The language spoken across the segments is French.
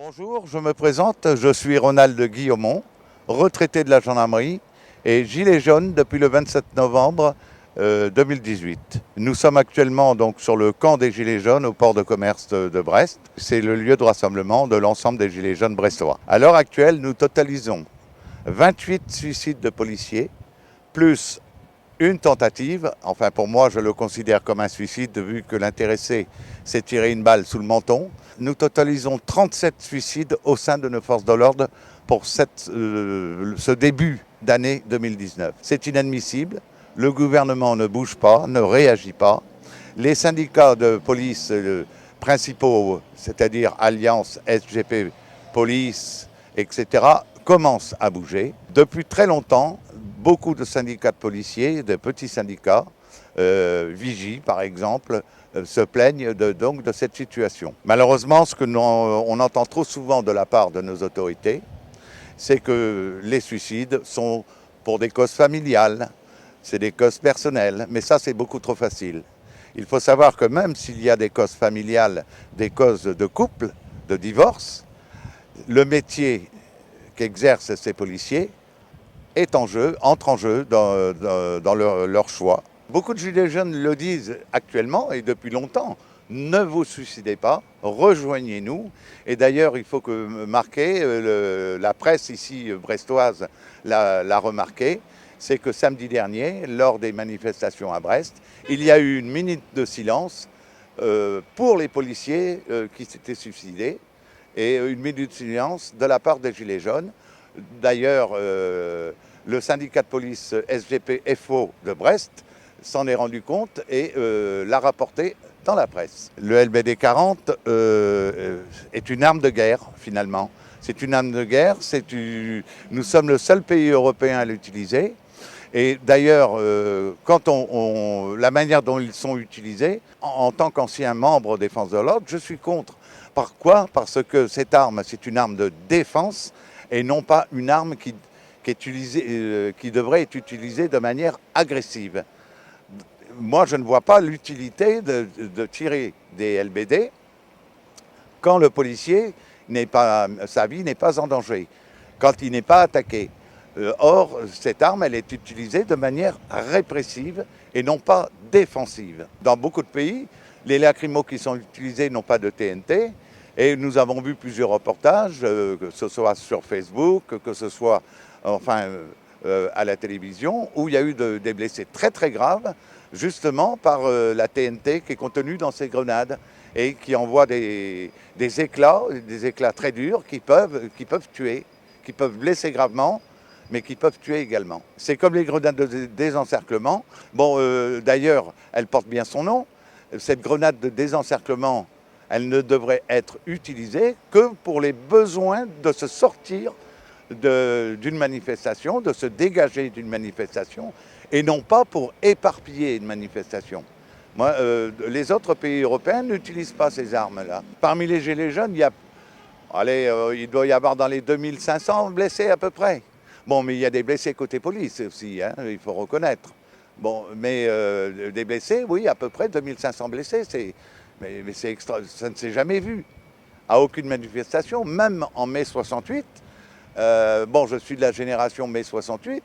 Bonjour, je me présente, je suis Ronald Guillaumont, retraité de la gendarmerie et gilet jaune depuis le 27 novembre 2018. Nous sommes actuellement donc sur le camp des gilets jaunes au port de commerce de Brest. C'est le lieu de rassemblement de l'ensemble des gilets jaunes brestois. À l'heure actuelle, nous totalisons 28 suicides de policiers, plus une tentative, enfin pour moi je le considère comme un suicide vu que l'intéressé s'est tiré une balle sous le menton. Nous totalisons 37 suicides au sein de nos forces de l'ordre pour ce début d'année 2019. C'est inadmissible, le gouvernement ne bouge pas, ne réagit pas. Les syndicats de police principaux, c'est-à-dire Alliance, SGP, Police, etc., commencent à bouger. Depuis très longtemps, beaucoup de syndicats de policiers, de petits syndicats, Vigie par exemple, se plaignent donc de cette situation. Malheureusement, ce que on entend trop souvent de la part de nos autorités, c'est que les suicides sont pour des causes familiales, c'est des causes personnelles, mais ça c'est beaucoup trop facile. Il faut savoir que même s'il y a des causes familiales, des causes de couple, de divorce, le métier qu'exercent ces policiers entre en jeu dans leur choix. Beaucoup de gilets jaunes le disent actuellement et depuis longtemps. Ne vous suicidez pas, rejoignez-nous. Et d'ailleurs, il faut que marquer, la presse ici brestoise l'a remarqué, c'est que samedi dernier, lors des manifestations à Brest, il y a eu une minute de silence pour les policiers qui s'étaient suicidés et une minute de silence de la part des gilets jaunes. D'ailleurs, le syndicat de police SGP-FO de Brest s'en est rendu compte et l'a rapporté dans la presse. Le LBD 40 est une arme de guerre, finalement. C'est une arme de guerre. Nous sommes le seul pays européen à l'utiliser. Et d'ailleurs, la manière dont ils sont utilisés, en tant qu'ancien membre des forces de l'ordre, je suis contre. Pourquoi ? Parce que cette arme, c'est une arme de défense et non pas une arme qui devrait être utilisée de manière agressive. Moi, je ne vois pas l'utilité de tirer des LBD quand le policier sa vie n'est pas en danger, quand il n'est pas attaqué. Or, cette arme, elle est utilisée de manière répressive et non pas défensive. Dans beaucoup de pays, les lacrymos qui sont utilisés n'ont pas de TNT. Et nous avons vu plusieurs reportages, que ce soit sur Facebook, que ce soit à la télévision, où il y a eu des blessés très très graves, justement par la TNT qui est contenue dans ces grenades et qui envoie des éclats très durs qui peuvent tuer, qui peuvent blesser gravement, mais qui peuvent tuer également. C'est comme les grenades de désencerclement. Bon, d'ailleurs, elle porte bien son nom. Cette grenade de désencerclement, elle ne devrait être utilisée que pour les besoins de se sortir d'une manifestation, de se dégager d'une manifestation, et non pas pour éparpiller une manifestation. Moi, les autres pays européens n'utilisent pas ces armes-là. Parmi les gilets jaunes, il doit y avoir dans les 2500 blessés à peu près. Bon, mais il y a des blessés côté police aussi, hein, il faut reconnaître. Bon, mais des blessés, oui, à peu près 2500 blessés, mais c'est ça ne s'est jamais vu à aucune manifestation, même en mai 68. Bon, je suis de la génération mai 68,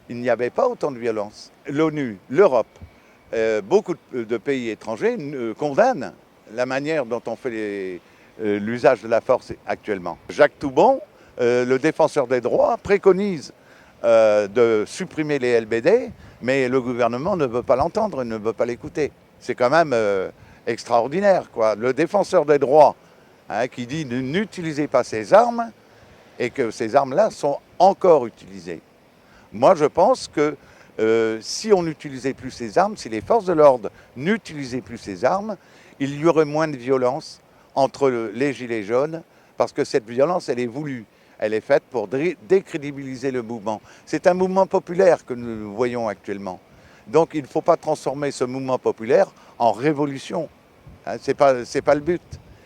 il n'y avait pas autant de violence. L'ONU, l'Europe, beaucoup de pays étrangers condamnent la manière dont on fait l'usage de la force actuellement. Jacques Toubon, le défenseur des droits, préconise de supprimer les LBD, mais le gouvernement ne veut pas l'entendre, ne veut pas l'écouter. C'est quand même extraordinaire, quoi. Le défenseur des droits, hein, qui dit n'utilisez pas ces armes et que ces armes-là sont encore utilisées. Moi, je pense que si on n'utilisait plus ces armes, si les forces de l'ordre n'utilisaient plus ces armes, il y aurait moins de violence entre les gilets jaunes, parce que cette violence, elle est voulue. Elle est faite pour décrédibiliser le mouvement. C'est un mouvement populaire que nous voyons actuellement. Donc il ne faut pas transformer ce mouvement populaire en révolution. Hein, c'est pas le but.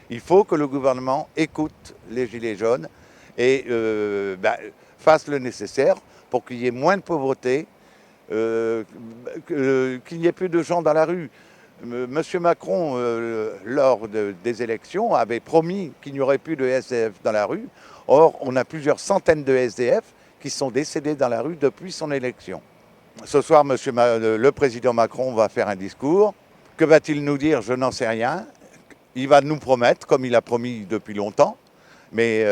Il faut que le gouvernement écoute les gilets jaunes et fasse le nécessaire pour qu'il y ait moins de pauvreté, qu'il n'y ait plus de gens dans la rue. Monsieur Macron, lors des élections, avait promis qu'il n'y aurait plus de SDF dans la rue. Or, on a plusieurs centaines de SDF qui sont décédés dans la rue depuis son élection. Ce soir, le président Macron va faire un discours. Que va-t-il nous dire? Je n'en sais rien. Il va nous promettre, comme il a promis depuis longtemps. Mais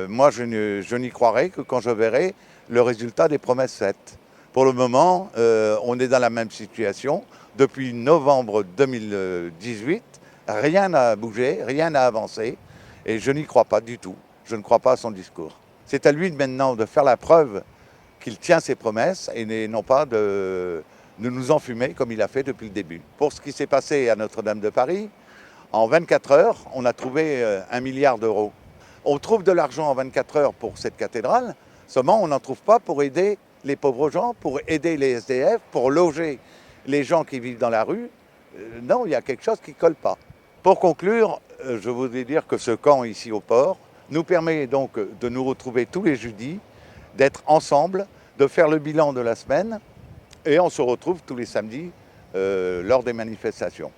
moi, je n'y croirai que quand je verrai le résultat des promesses faites. Pour le moment, on est dans la même situation. Depuis novembre 2018, rien n'a bougé, rien n'a avancé. Et je n'y crois pas du tout. Je ne crois pas à son discours. C'est à lui maintenant de faire la preuve qu'il tient ses promesses et non pas de nous enfumer comme il a fait depuis le début. Pour ce qui s'est passé à Notre-Dame de Paris, en 24 heures, on a trouvé 1 milliard d'euros. On trouve de l'argent en 24 heures pour cette cathédrale, seulement on n'en trouve pas pour aider les pauvres gens, pour aider les SDF, pour loger les gens qui vivent dans la rue. Non, il y a quelque chose qui ne colle pas. Pour conclure, je voudrais dire que ce camp ici au port nous permet donc de nous retrouver tous les jeudis, d'être ensemble, de faire le bilan de la semaine et on se retrouve tous les samedis lors des manifestations.